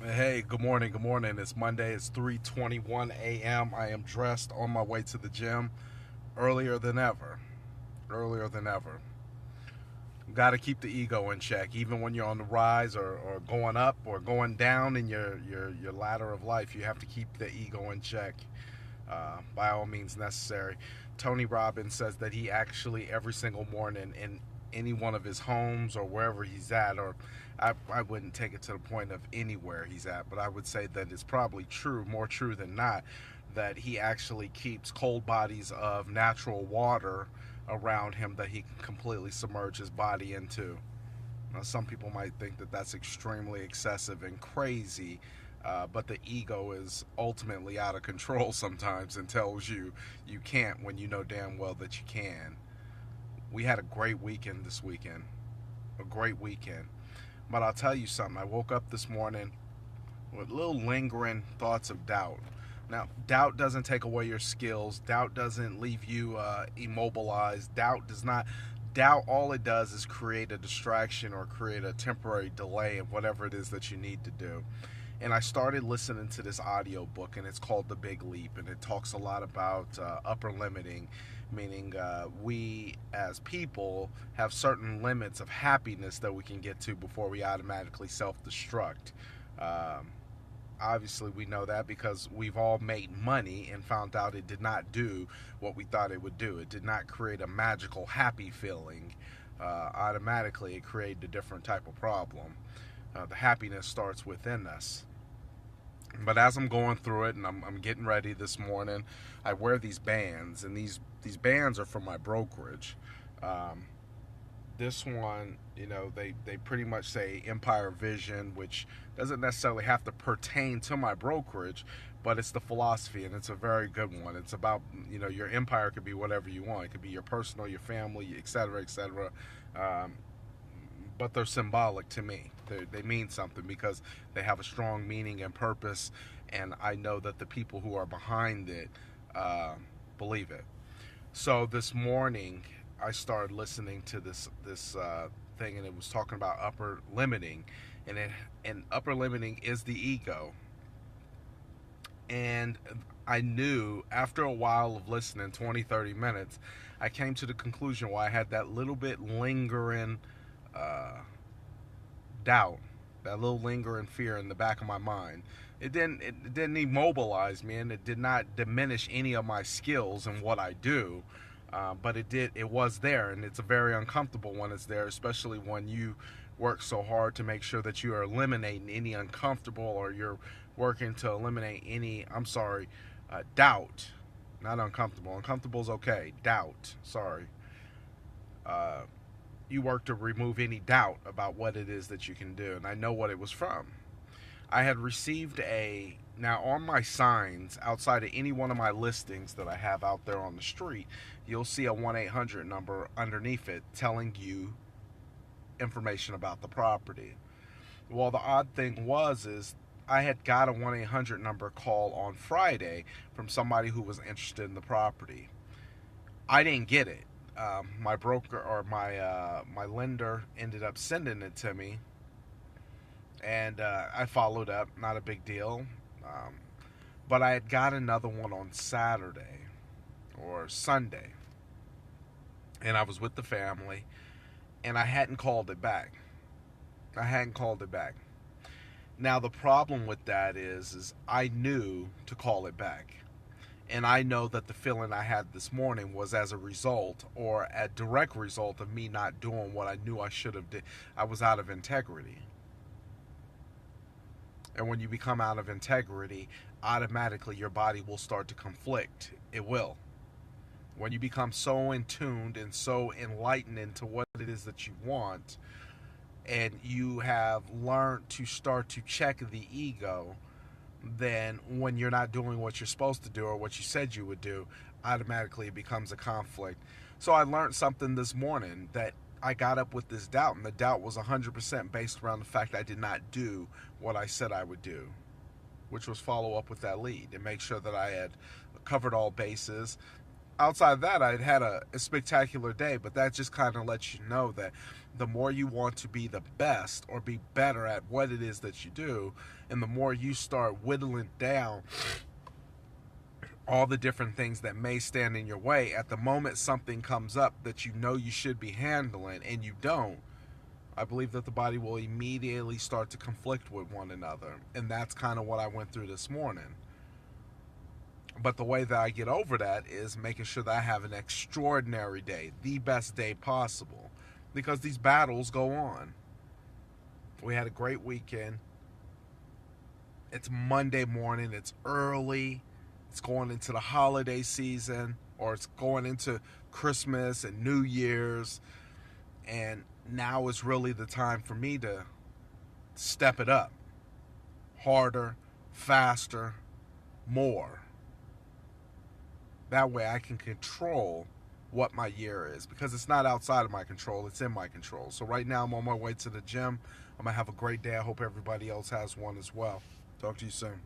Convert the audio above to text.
Hey, good morning. Good morning. It's Monday. It's 3:21 a.m. I am dressed on my way to the gym earlier than ever. Earlier than ever. Got to keep the ego in check, even when you're on the rise or going up or going down in your ladder of life. You have to keep the ego in check, by all means necessary. Tony Robbins says that he actually every single morning in any one of his homes or wherever he's at, or I wouldn't take it to the point of anywhere he's at, but I would say that it's probably true, more true than not, that he actually keeps cold bodies of natural water around him that he can completely submerge his body into. Now, some people might think that that's extremely excessive and crazy, but the ego is ultimately out of control sometimes and tells you you can't when you know damn well that you can. We had a great weekend this weekend. A great weekend. But I'll tell you something. I woke up this morning with little lingering thoughts of doubt. Now, doubt doesn't take away your skills. Doubt doesn't leave you immobilized. Doubt does not. Doubt, all it does is create a distraction or create a temporary delay in whatever it is that you need to do. And I started listening to this audio book, and it's called The Big Leap, and it talks a lot about upper limiting, meaning we as people have certain limits of happiness that we can get to before we automatically self-destruct. Um, Obviously, we know that because we've all made money and found out it did not do what we thought it would do. It did not create a magical happy feeling. Automatically, it created a different type of problem. The happiness starts within us. But as I'm going through it and I'm getting ready this morning, I wear these bands, and these bands are from my brokerage. Um, this one, they pretty much say Empire Vision, which doesn't necessarily have to pertain to my brokerage, but it's the philosophy, and it's a very good one. It's about, your empire could be whatever you want. It could be your personal, your family, etc., etc. Um, but they're symbolic to me. They mean something because they have a strong meaning and purpose, and I know that the people who are behind it uh, believe it. So this morning, I started listening to this thing, and it was talking about upper limiting, and upper limiting is the ego. And I knew after a while of listening, 20, 30 minutes, I came to the conclusion why I had that little bit lingering uh, doubt, that little lingering fear in the back of my mind. It didn't immobilize me, and it did not diminish any of my skills and what I do. But it was there, and it's a very uncomfortable when it's there, especially when you work so hard to make sure that you are eliminating any uncomfortable, or you're working to eliminate any, I'm sorry, doubt. Not uncomfortable. Uncomfortable is okay. Doubt. Sorry. Uh, you work to remove any doubt about what it is that you can do. And I know what it was from. I had received now on my signs outside of any one of my listings that I have out there on the street, you'll see a 1-800 number underneath it telling you information about the property. Well, the odd thing is I had got a 1-800 number call on Friday from somebody who was interested in the property. I didn't get it. My broker, or my lender, ended up sending it to me, and I followed up. Not a big deal, um, but I had got another one on Saturday or Sunday, and I was with the family, and I hadn't called it back. I hadn't called it back. Now the problem with that is I knew to call it back. And I know that the feeling I had this morning was as a result, or a direct result, of me not doing what I knew I should have did. I was out of integrity. And when you become out of integrity, automatically your body will start to conflict. It will. When you become so in tuned and so enlightened into what it is that you want, and you have learned to start to check the ego, then when you're not doing what you're supposed to do or what you said you would do, automatically it becomes a conflict. So I learned something this morning, that I got up with this doubt, and the doubt was 100% based around the fact I did not do what I said I would do, which was follow up with that lead and make sure that I had covered all bases. outside of that, I'd had a spectacular day, but that just kind of lets you know that the more you want to be the best or be better at what it is that you do, and the more you start whittling down all the different things that may stand in your way, at the moment something comes up that you know you should be handling and you don't, I believe that the body will immediately start to conflict with one another. And that's kind of what I went through this morning. But the way that I get over that is making sure that I have an extraordinary day, the best day possible, because these battles go on. We had a great weekend. It's Monday morning. It's early. It's going into the holiday season, or it's going into Christmas and New Year's. And now is really the time for me to step it up. Harder, faster, more. That way I can control what my year is, because it's not outside of my control, it's in my control. So right now I'm on my way to the gym. I'm going to have a great day. I hope everybody else has one as well. Talk to you soon.